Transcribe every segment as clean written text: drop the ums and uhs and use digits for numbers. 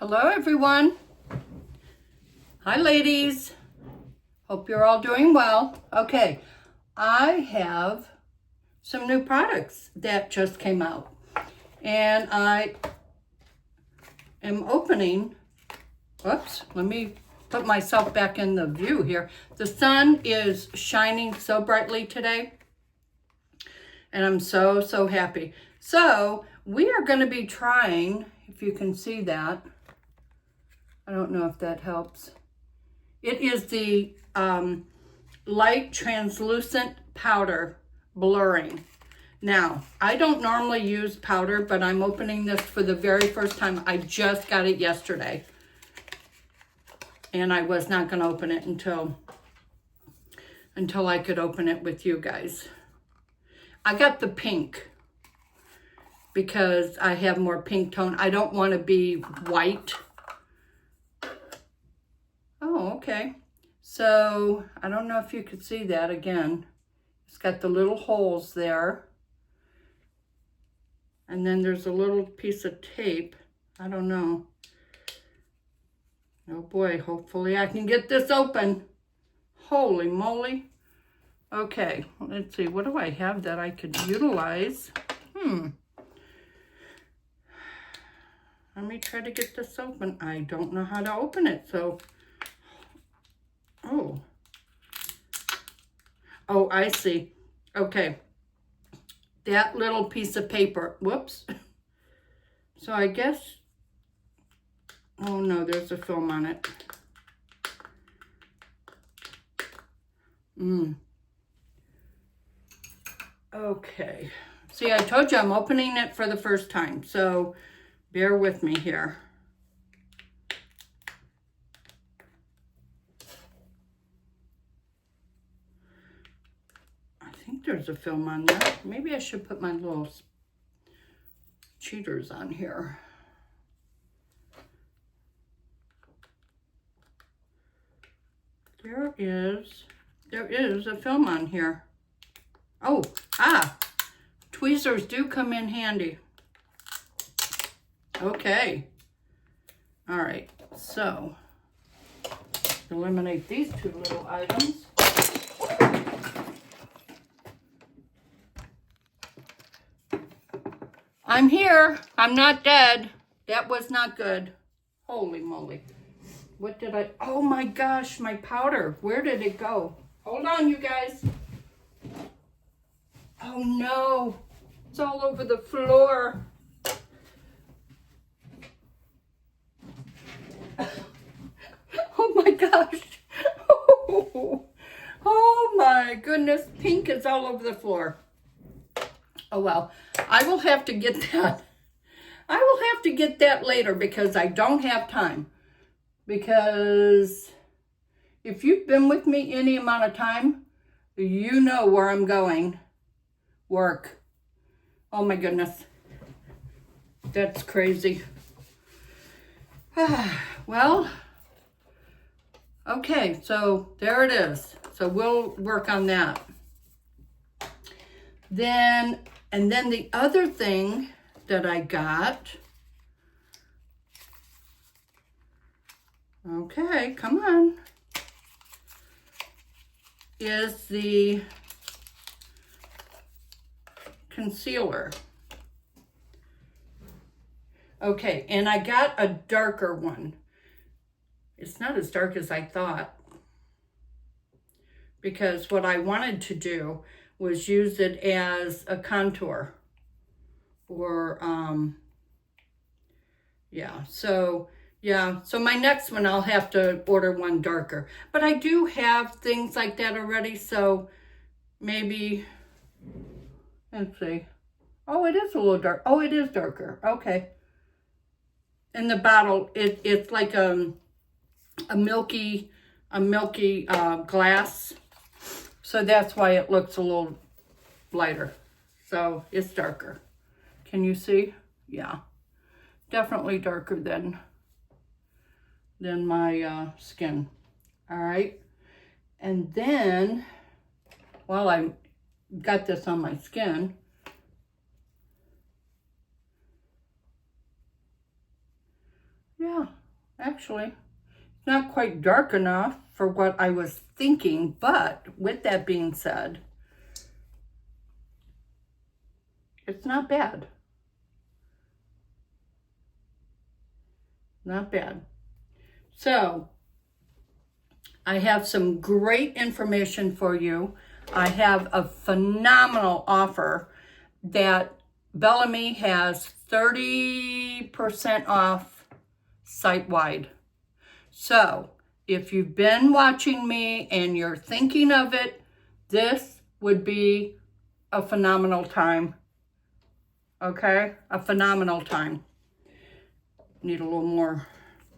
Hello everyone. Hi ladies. Hope you're all doing well. Okay, I have some new products that just came out. And I am opening, oops, let me put myself back in the view here. The sun is shining so brightly today. And I'm so happy. So we are going to be trying, if you can see that, I don't know if that helps. It is the light translucent powder blurring. Now, I don't normally use powder, but I'm opening this for the very first time. I just got it yesterday. And I was not going to open it until I could open it with you guys. I got the pink because I have more pink tone. I don't want to be white. Oh, okay. So, I don't know if you could see that again. It's got the little holes there. And then there's a little piece of tape. I don't know. Oh boy, hopefully I can get this open. Holy moly. Okay, let's see. What do I have that I could utilize? Let me try to get this open. I don't know how to open it, so... Oh, I see. Okay. That little piece of paper. Whoops. So I guess... Oh no, there's a film on it. Okay. See, I told you I'm opening it for the first time, so bear with me here. I think there's a film on there. Maybe I should put my little cheaters on here. There is a film on here. Oh, tweezers do come in handy. Okay. All right, so eliminate these two little items. I'm here. I'm not dead. That was not good. Holy moly. What did I... Oh my gosh, my powder. Where did it go? Hold on, you guys. Oh no. It's all over the floor. Oh my gosh. Oh my goodness. Pink is all over the floor. Oh well. I will have to get that. I will have to get that later because I don't have time. Because if you've been with me any amount of time, you know where I'm going. Work. Oh my goodness. That's crazy. Well, okay, so there it is. So we'll work on that. And then the other thing that I got, okay, come on, is the concealer. Okay, and I got a darker one. It's not as dark as I thought, because what I wanted to do was use it as a contour. Or, so my next one I'll have to order one darker. But I do have things like that already, so maybe, let's see. Oh, it is a little dark. Oh, it is darker. Okay. In the bottle, it's like a milky glass. So that's why it looks a little lighter. So it's darker. Can you see? Yeah. Definitely darker than my skin. All right. And then, while I got this on my skin, Yeah, actually, not quite dark enough for what I was thinking, but with that being said, it's not bad. Not bad. So, I have some great information for you. I have a phenomenal offer that Bellamy has 30% off site-wide. So, if you've been watching me and you're thinking of it, this would be a phenomenal time. Okay? A phenomenal time. Need a little more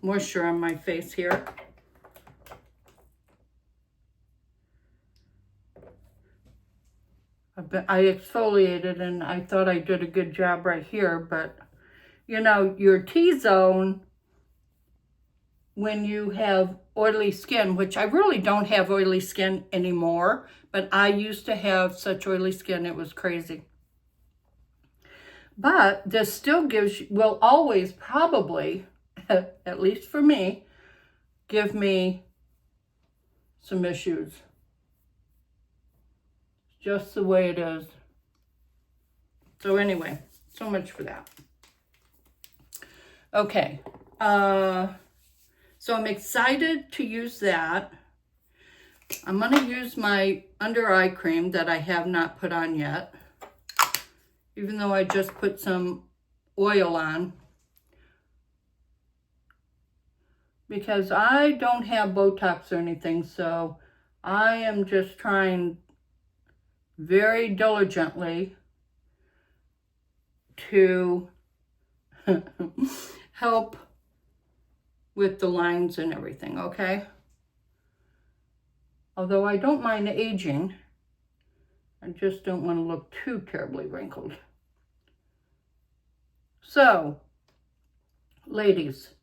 moisture on my face here. I exfoliated and I thought I did a good job right here, but you know, your T-zone, when you have oily skin, which I really don't have oily skin anymore, but I used to have such oily skin, it was crazy. But this still will always probably, at least for me, give me some issues. Just the way it is. So anyway, so much for that. Okay, so I'm excited to use that. I'm going to use my under eye cream that I have not put on yet, even though I just put some oil on, because I don't have Botox or anything, so I am just trying very diligently to help with the lines and everything, okay? Although I don't mind aging, I just don't want to look too terribly wrinkled. So, ladies,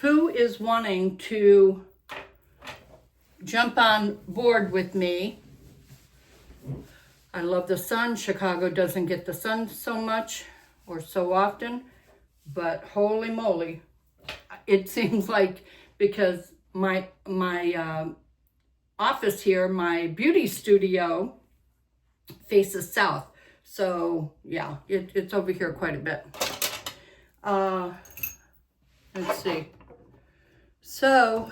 who is wanting to jump on board with me? I love the sun. Chicago doesn't get the sun so much or so often, but holy moly, it seems like, because my office here, my beauty studio, faces south. So yeah, it's over here quite a bit. Let's see. So,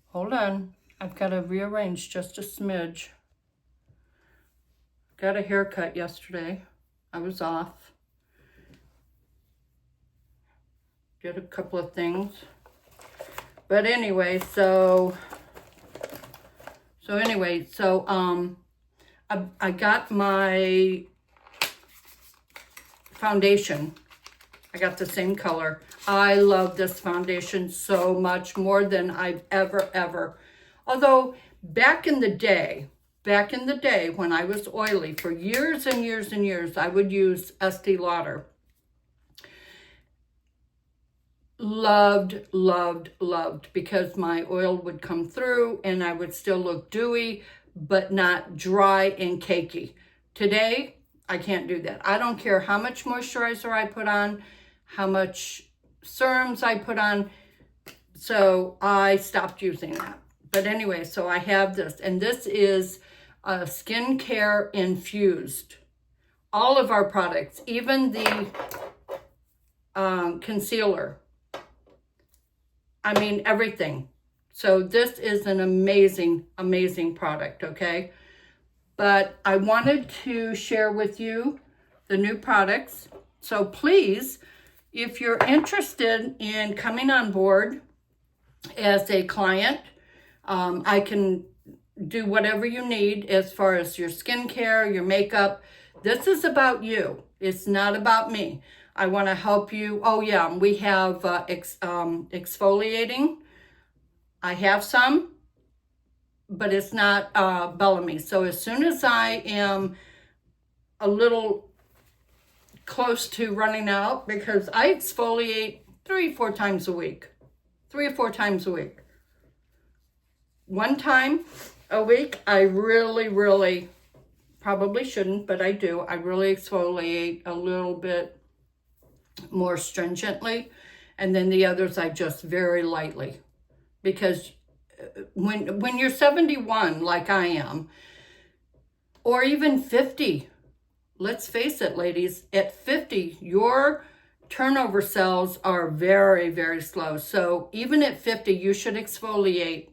hold on. I've got to rearrange just a smidge. Got a haircut yesterday. I was off. Did a couple of things. But anyway, so I got my foundation. I got the same color. I love this foundation so much, more than I've ever. Although back in the day when I was oily for years and years and years, I would use Estee Lauder. Loved, because my oil would come through and I would still look dewy, but not dry and cakey. Today, I can't do that. I don't care how much moisturizer I put on, how much serums I put on. So I stopped using that. But anyway, so I have this, and this is a skincare infused. All of our products, even the concealer. I mean, everything. So this is an amazing product, okay? But I wanted to share with you the new products. So please, if you're interested in coming on board as a client, I can do whatever you need as far as your skincare, your makeup. This is about you. It's not about me. I want to help you. Oh yeah, we have exfoliating. I have some, but it's not Bellamy. So as soon as I am a little close to running out, because I exfoliate 3 or 4 times a week. 3 or 4 times a week. One time a week, I really Probably shouldn't, but I do. I really exfoliate a little bit more stringently. And then the others I just very lightly. Because when you're 71, like I am, or even 50, let's face it, ladies, at 50, your turnover cells are very, very slow. So even at 50, you should exfoliate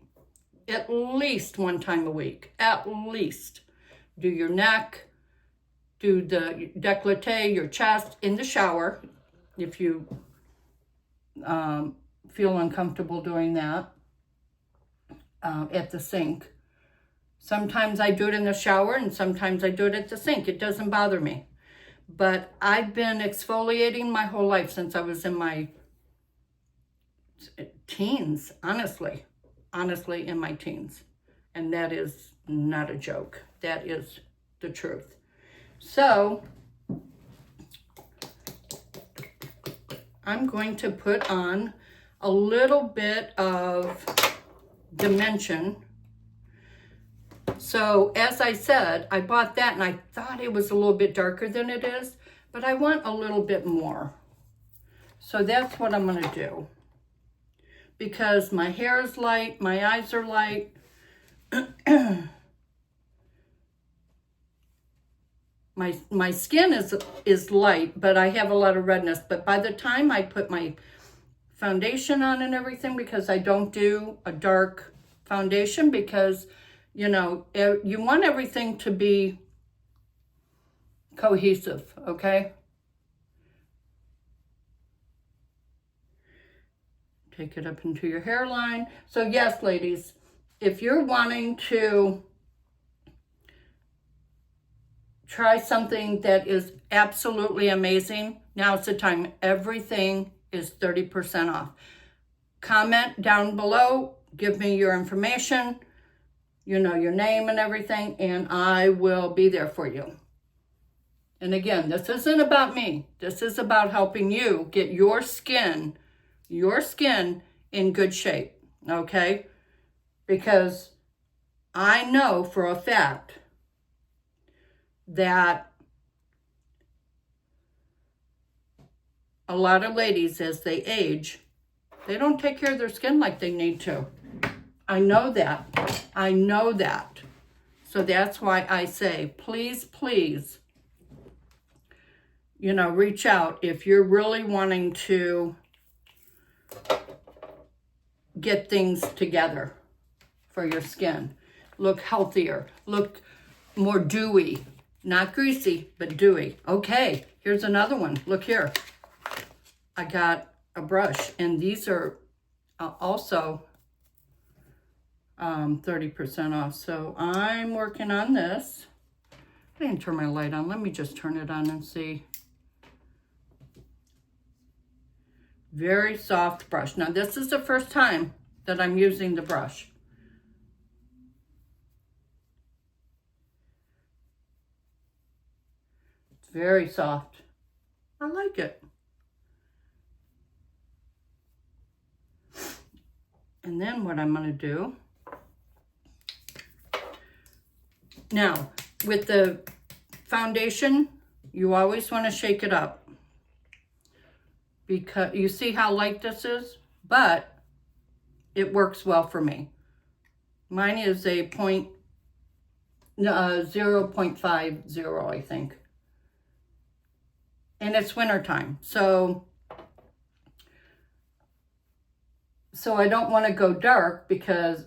at least one time a week, at least. Do your neck, do the décolleté, your chest, in the shower, if you feel uncomfortable doing that, at the sink. Sometimes I do it in the shower and sometimes I do it at the sink. It doesn't bother me. But I've been exfoliating my whole life since I was in my teens, honestly, in my teens. And that is not a joke. That is the truth. So I'm going to put on a little bit of Dimension. So as I said, I bought that and I thought it was a little bit darker than it is, but I want a little bit more. So that's what I'm going to do. Because my hair is light, my eyes are light. My skin is light, but I have a lot of redness. But by the time I put my foundation on and everything, because I don't do a dark foundation, because, you know, you want everything to be cohesive, okay? Take it up into your hairline. So yes, ladies, if you're wanting to try something that is absolutely amazing, now's the time. Everything is 30% off. Comment down below, give me your information, you know, your name and everything, and I will be there for you. And again, this isn't about me. This is about helping you get your skin in good shape, okay? Because I know for a fact that a lot of ladies, as they age, they don't take care of their skin like they need to. I know that. I know that. So that's why I say, please, please, you know, reach out if you're really wanting to get things together for your skin. Look healthier, look more dewy, not greasy, but dewy. Okay, here's another one. Look here. I got a brush, and these are also 30% off. So I'm working on this. I didn't turn my light on. Let me just turn it on and see. Very soft brush. Now this is the first time that I'm using the brush. It's very soft. I like it. And then what I'm going to do, now with the foundation, you always want to shake it up. Because you see how light this is, but it works well for me. Mine is a 0.50, I think. And it's wintertime, so I don't want to go dark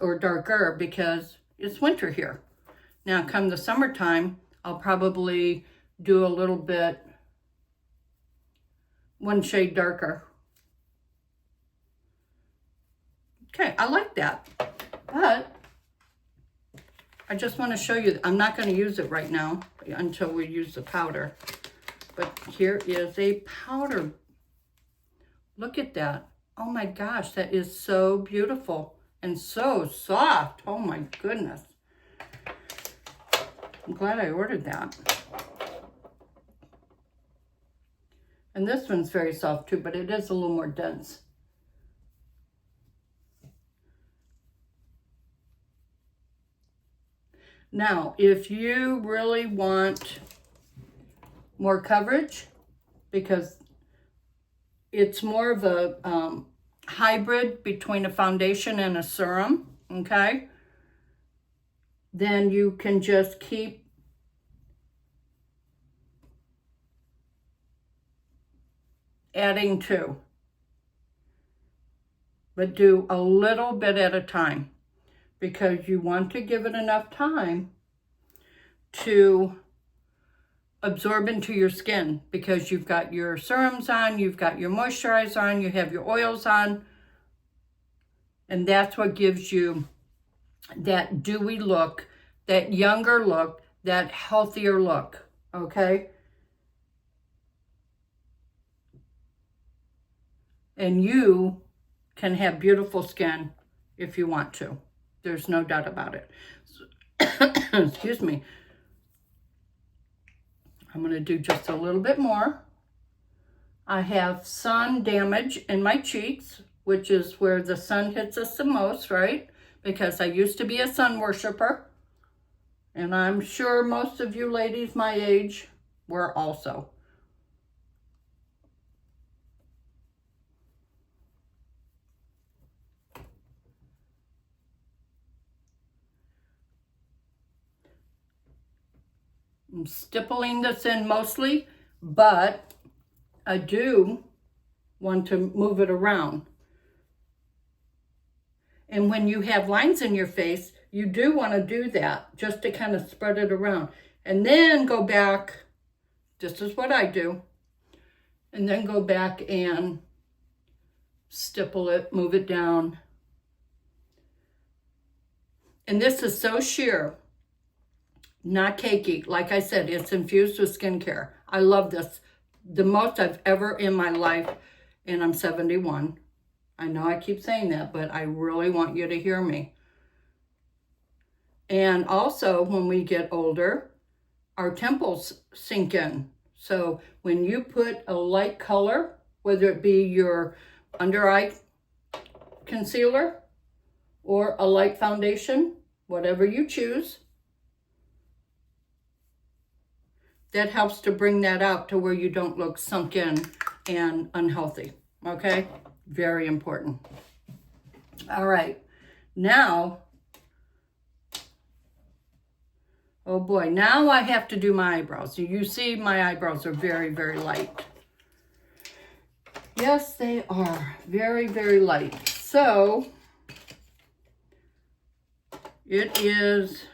or darker because it's winter here. Now come the summertime, I'll probably do a little bit, one shade darker. Okay, I like that. But I just want to show you, I'm not going to use it right now until we use the powder. But here is a powder. Look at that. Oh my gosh, that is so beautiful and so soft. Oh my goodness. I'm glad I ordered that. And this one's very soft too, but it is a little more dense. Now, if you really want more coverage, because it's more of a hybrid between a foundation and a serum, okay? Then you can just keep adding to, but do a little bit at a time, because you want to give it enough time to absorb into your skin, because you've got your serums on, you've got your moisturizer on, you have your oils on, and that's what gives you that dewy look, that younger look, that healthier look, okay? And you can have beautiful skin if you want to. There's no doubt about it. Excuse me. I'm going to do just a little bit more. I have sun damage in my cheeks, which is where the sun hits us the most, right? Because I used to be a sun worshiper. And I'm sure most of you ladies my age were also. I'm stippling this in mostly, but I do want to move it around. And when you have lines in your face, you do want to do that just to kind of spread it around. And then go back, this is what I do, and then go back and stipple it, move it down. And this is so sheer, not cakey. Like I said, it's infused with skincare. I love this. The most I've ever in my life, and I'm 71. I know I keep saying that, but I really want you to hear me. And also, when we get older, our temples sink in. So when you put a light color, whether it be your under eye concealer or a light foundation, whatever you choose, that helps to bring that out to where you don't look sunk in and unhealthy, okay? Very important. All right, now, oh boy, now I have to do my eyebrows. You see my eyebrows are very, very light. Yes, they are very, very light. So, it is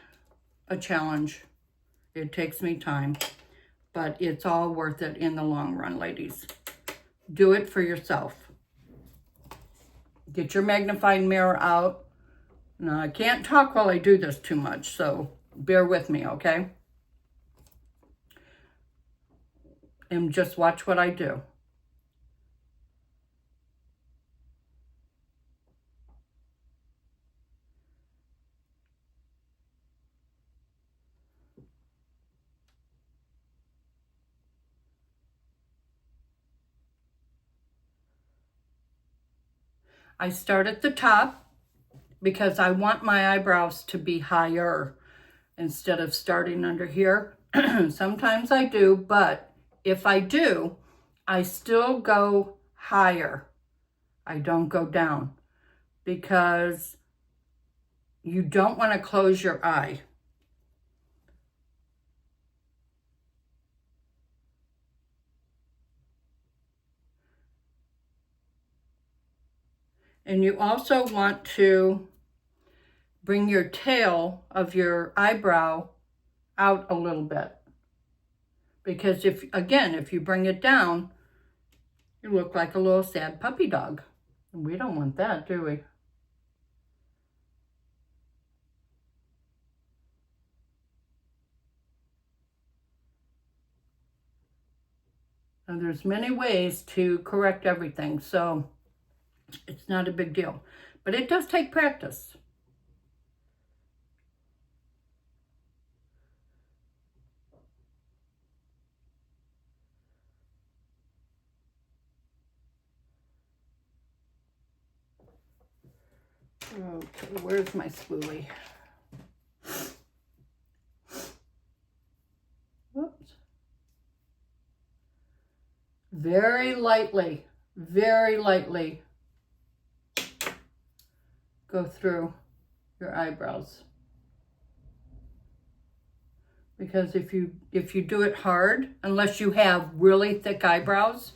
a challenge. It takes me time, but it's all worth it in the long run, ladies. Do it for yourself. Get your magnifying mirror out. Now, I can't talk while I do this too much, so bear with me, okay? And just watch what I do. I start at the top because I want my eyebrows to be higher instead of starting under here. Sometimes I do, but if I do, I still go higher. I don't go down because you don't want to close your eye. And you also want to bring your tail of your eyebrow out a little bit. Because if you bring it down, you look like a little sad puppy dog. And we don't want that, do we? Now, there's many ways to correct everything, so it's not a big deal. But it does take practice. Okay, where's my spoolie? very lightly go through your eyebrows. Because if you do it hard, unless you have really thick eyebrows,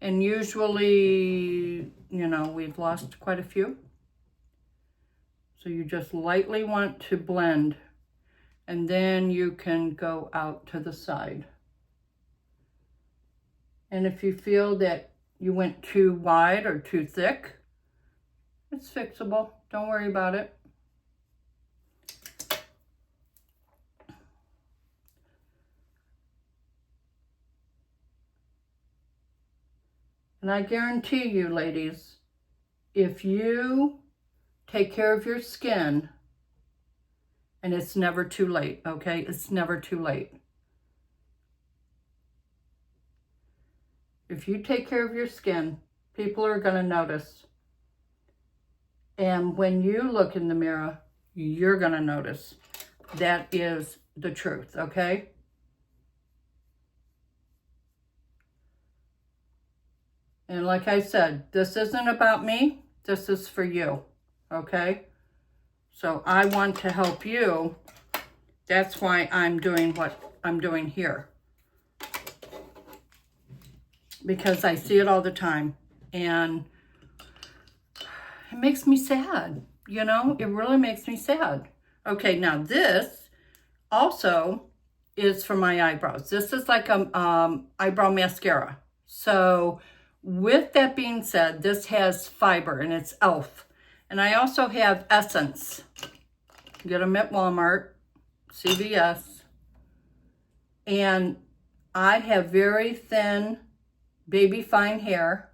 and usually, you know, we've lost quite a few. So you just lightly want to blend, and then you can go out to the side. And if you feel that you went too wide or too thick, it's fixable. Don't worry about it. And I guarantee you, ladies, if you take care of your skin, and it's never too late, okay? It's never too late. If you take care of your skin, people are going to notice. And when you look in the mirror, you're going to notice. That is the truth, okay? And like I said, this isn't about me. This is for you, okay? So I want to help you. That's why I'm doing what I'm doing here. Because I see it all the time. And it makes me sad. You know, it really makes me sad. Okay, now this also is for my eyebrows. This is like a eyebrow mascara. So with that being said, this has fiber and it's e.l.f. And I also have Essence. Get them at Walmart, CVS. And I have very thin, baby fine hair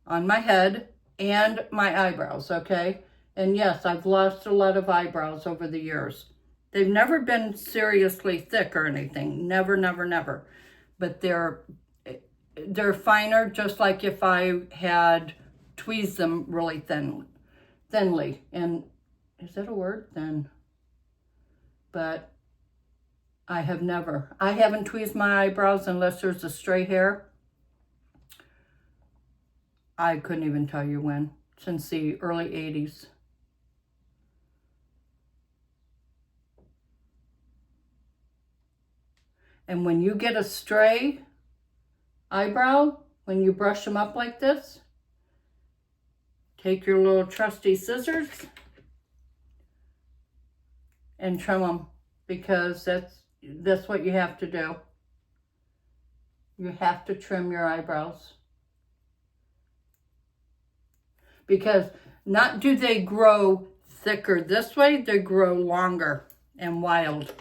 on my head and my eyebrows, okay? And yes, I've lost a lot of eyebrows over the years. They've never been seriously thick or anything. Never, never, never. But they're finer, just like if I had tweezed them really thinly. And is that a word? Thin. But I haven't tweezed my eyebrows unless there's a stray hair. I couldn't even tell you when, since the early 80s. And when you get a stray eyebrow, when you brush them up like this, take your little trusty scissors and trim them, because that's what you have to do. You have to trim your eyebrows. Because not do they grow thicker this way, they grow longer and wild.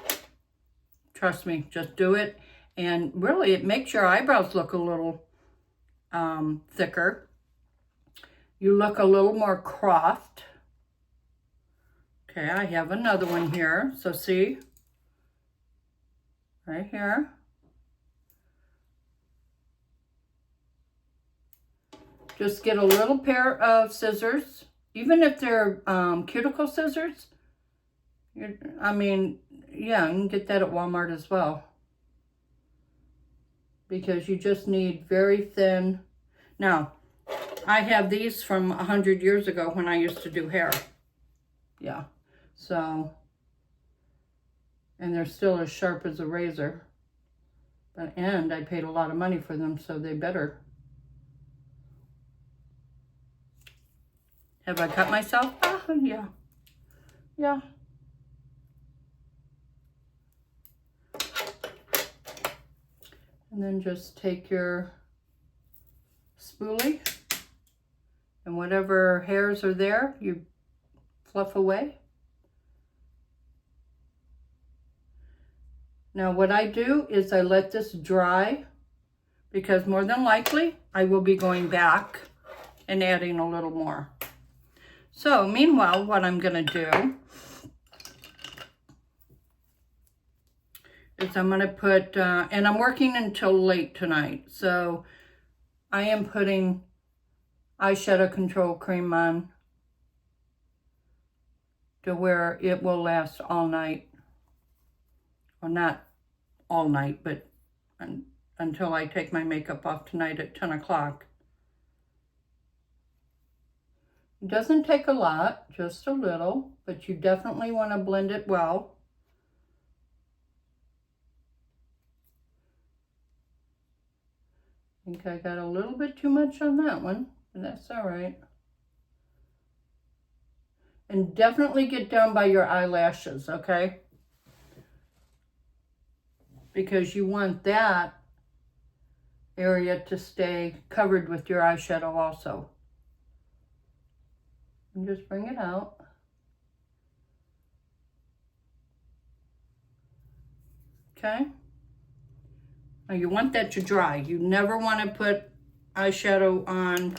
Trust me, just do it. And really, it makes your eyebrows look a little thicker. You look a little more coiffed. Okay, I have another one here. So see, right here. Just get a little pair of scissors, even if they're cuticle scissors. I mean, yeah, you can get that at Walmart as well. Because you just need very thin. Now, I have these from 100 years ago when I used to do hair. Yeah, so, and they're still as sharp as a razor. And I paid a lot of money for them, so they better. Have I cut myself? Yeah. Yeah. And then just take your spoolie and whatever hairs are there, you fluff away. Now what I do is I let this dry, because more than likely I will be going back and adding a little more. So meanwhile, what I'm going to do is I'm going to put, and I'm working until late tonight, so I am putting eyeshadow control cream on to where it will last all night. Well, not all night, but until I take my makeup off tonight at 10 o'clock. It doesn't take a lot, just a little, but you definitely want to blend it well. I think I got a little bit too much on that one, but that's all right. And definitely get down by your eyelashes, okay? Because you want that area to stay covered with your eyeshadow also. And just bring it out. Okay? Now you want that to dry. You never want to put eyeshadow on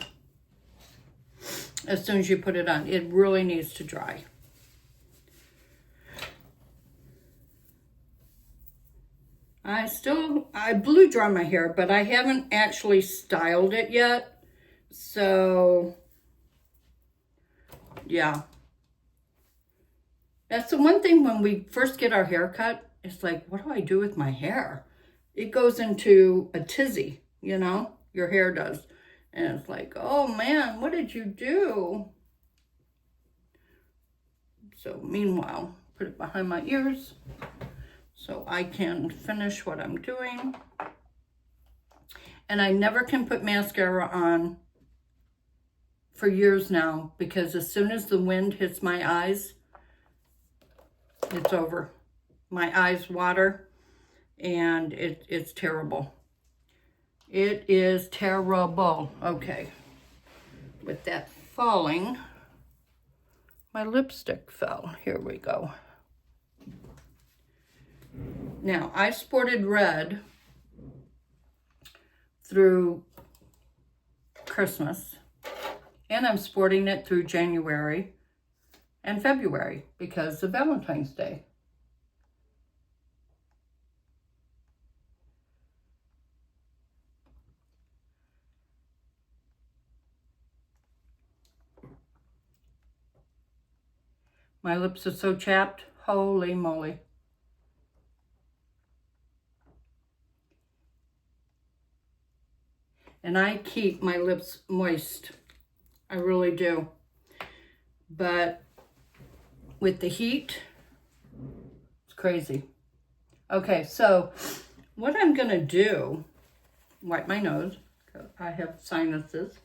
as soon as you put it on. It really needs to dry. I blew dry my hair, but I haven't actually styled it yet. So, yeah. That's the one thing when we first get our hair cut, it's like, what do I do with my hair? It goes into a tizzy, you know, your hair does. And it's like, oh man, what did you do? So meanwhile, put it behind my ears so I can finish what I'm doing. And I never can put mascara on for years now, because as soon as the wind hits my eyes, it's over. My eyes water, and it's terrible. It is terrible. Okay. With that falling, my lipstick fell. Here we go. Now, I sported red through Christmas, and I'm sporting it through January and February because of Valentine's Day. My lips are so chapped, holy moly. And I keep my lips moist. I really do. But with the heat, it's crazy. Okay, so what I'm gonna do, wipe my nose, I have sinuses.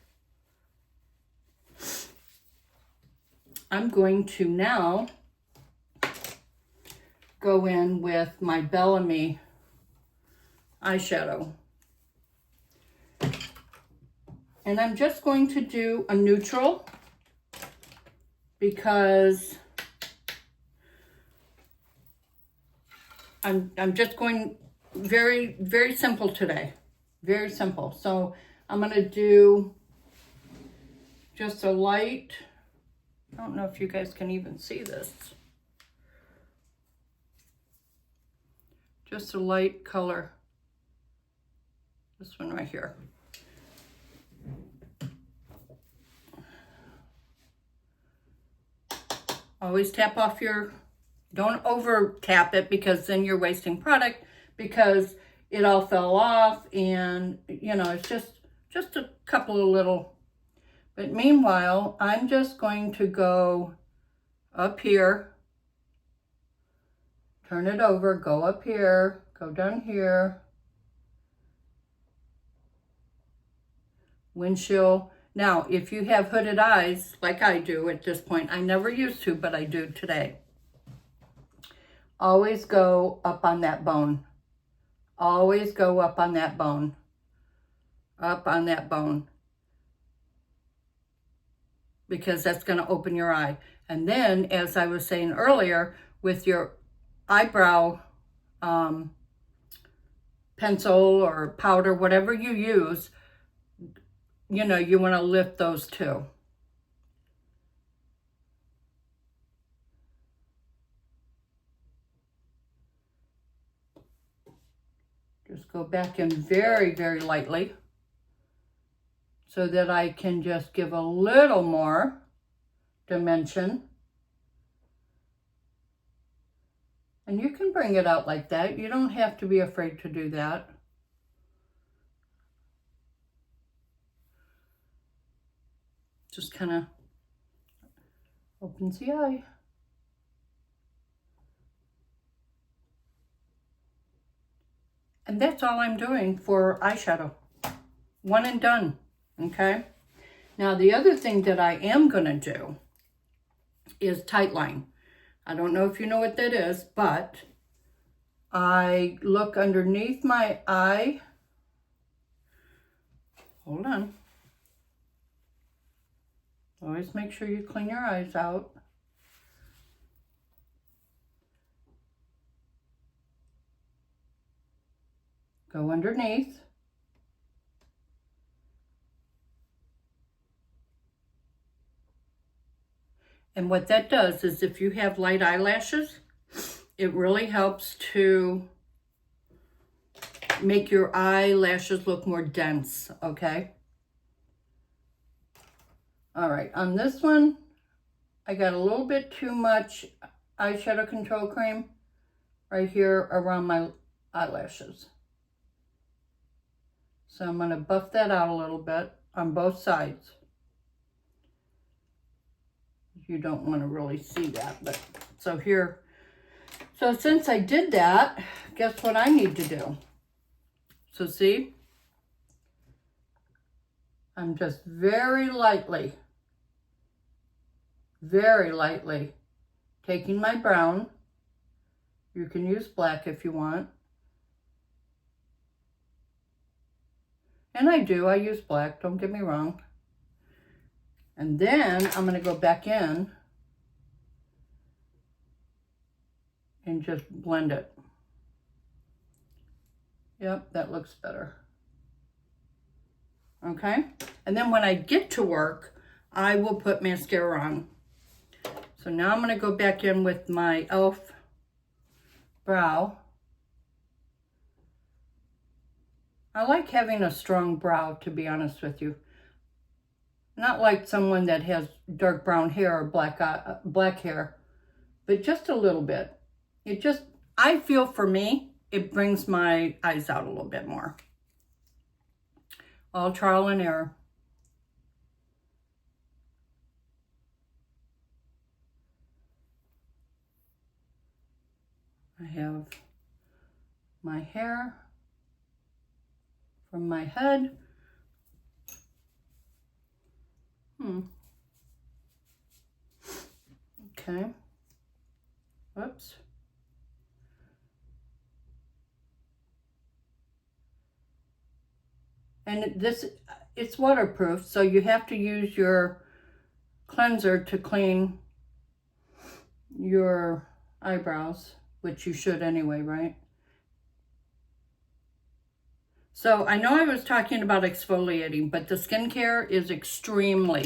I'm going to now go in with my Bellamy eyeshadow. And I'm just going to do a neutral because I'm just going very, very simple today. Very simple. So I'm going to do just a light, I don't know if you guys can even see this. Just a light color. This one right here. Always tap off your, don't over tap it because then you're wasting product because it all fell off and, you know, it's just a couple of little. But meanwhile, I'm just going to go up here, turn it over, go up here, go down here, windshield. Now, if you have hooded eyes, like I do at this point, I never used to, but I do today. Always go up on that bone. Always go up on that bone. Up on that bone. Because that's going to open your eye. And then, as I was saying earlier, with your eyebrow pencil or powder, whatever you use, you know, you want to lift those too. Just go back in very, very lightly so that I can just give a little more dimension. And you can bring it out like that. You don't have to be afraid to do that. Just kind of opens the eye. And that's all I'm doing for eyeshadow. One and done, okay? Now, the other thing that I am going to do is Tightline. I don't know if you know what that is, but I look underneath my eye. Hold on. Always make sure you clean your eyes out. Go underneath. And what that does is if you have light eyelashes, it really helps to make your eyelashes look more dense, okay? All right, on this one, I got a little bit too much eyeshadow control cream right here around my eyelashes. So I'm gonna buff that out a little bit on both sides. You don't want to really see that, but so here. So since I did that, guess what I need to do? So see, I'm just very lightly taking my brown. You can use black if you want. And I use black, don't get me wrong. And then I'm going to go back in and just blend it. Yep, that looks better. Okay? And then when I get to work, I will put mascara on. So now I'm going to go back in with my e.l.f. brow. I like having a strong brow, to be honest with you. Not like someone that has dark brown hair or black hair, but just a little bit. It just, I feel for me, it brings my eyes out a little bit more. All trial and error. I have my hair from my head. Okay. Whoops. And it's waterproof, so you have to use your cleanser to clean your eyebrows, which you should anyway, right? So I know I was talking about exfoliating, but the skincare is extremely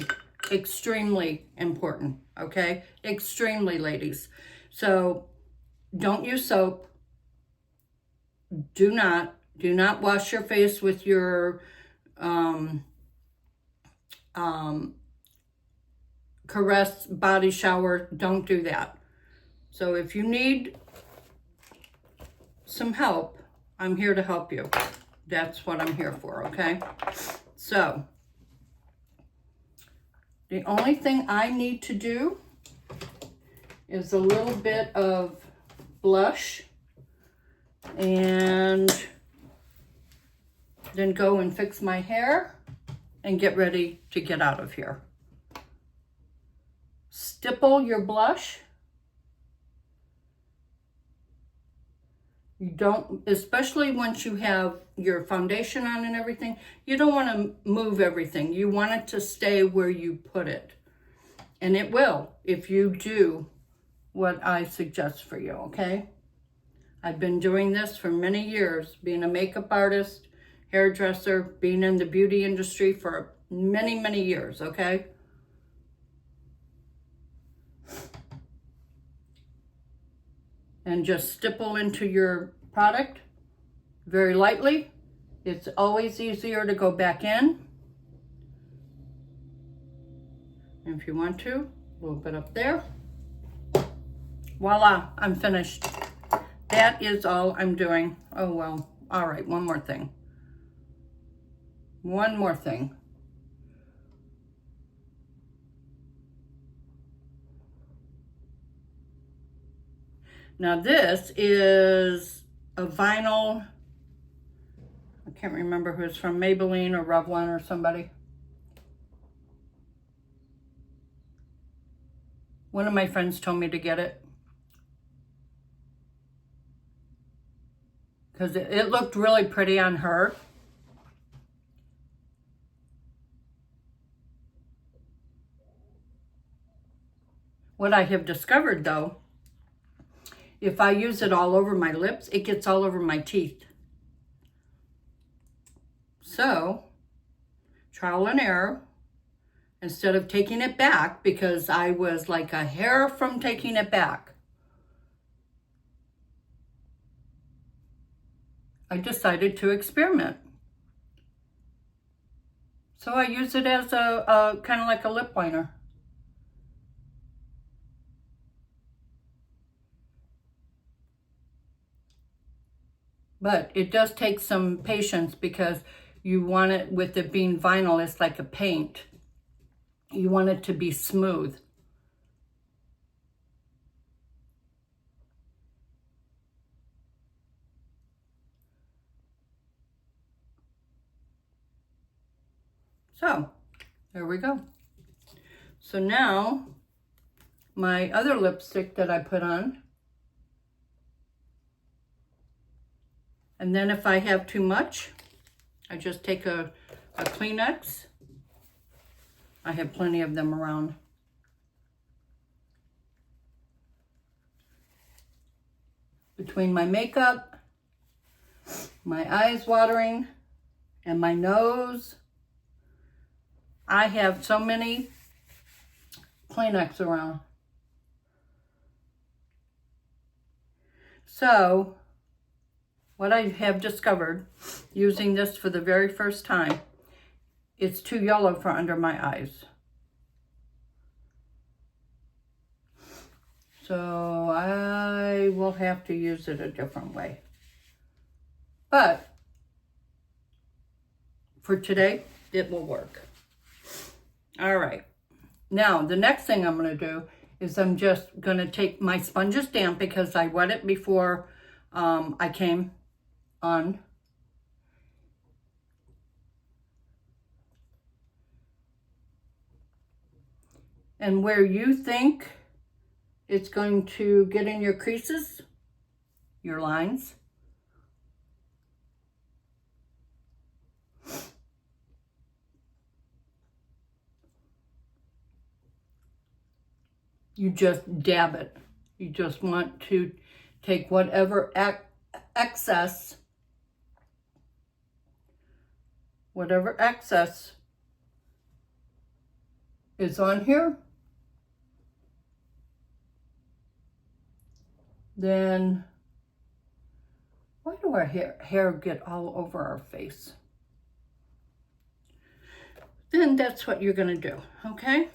important, okay? Extremely, ladies. So don't use soap. Do not wash your face with your Caress body shower. Don't do that. So if you need some help, I'm here to help you. That's what I'm here for, okay? So the only thing I need to do is a little bit of blush and then go and fix my hair and get ready to get out of here. Stipple your blush. You don't, especially once you have your foundation on and everything, you don't want to move everything. You want it to stay where you put it. And it will if you do what I suggest for you, okay? I've been doing this for many years, being a makeup artist, hairdresser, being in the beauty industry for many, many years, okay? And just stipple into your product very lightly. It's always easier to go back in. And if you want to, a little bit up there. Voila, I'm finished. That is all I'm doing. Oh, well, all right, one more thing. One more thing. Now this is a vinyl, I can't remember who it's from, Maybelline or Revlon or somebody. One of my friends told me to get it because it looked really pretty on her. What I have discovered though, if I use it all over my lips, it gets all over my teeth. So, trial and error. Instead of taking it back, because I was like a hair from taking it back, I decided to experiment. So I use it as a kind of like a lip liner. But it does take some patience because you want it, with it being vinyl, it's like a paint. You want it to be smooth. So, there we go. So now, my other lipstick that I put on. And then if I have too much, I just take a Kleenex. I have plenty of them around. Between my makeup, my eyes watering, and my nose, I have so many Kleenex around. So, what I have discovered, using this for the very first time, it's too yellow for under my eyes. So I will have to use it a different way. But for today, it will work. All right. Now, the next thing I'm going to do is I'm just going to take my sponge is damp because I wet it before I came on. And where you think it's going to get in your creases, your lines, you just dab it. You just want to take whatever excess is on here, then why do our hair get all over our face? Then that's what you're gonna do, okay?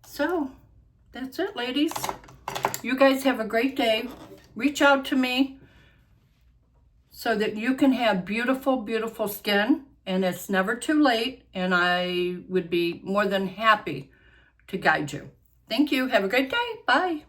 So that's it, ladies. You guys have a great day. Reach out to me so that you can have beautiful, beautiful skin, and it's never too late, and I would be more than happy to guide you. Thank you. Have a great day. Bye.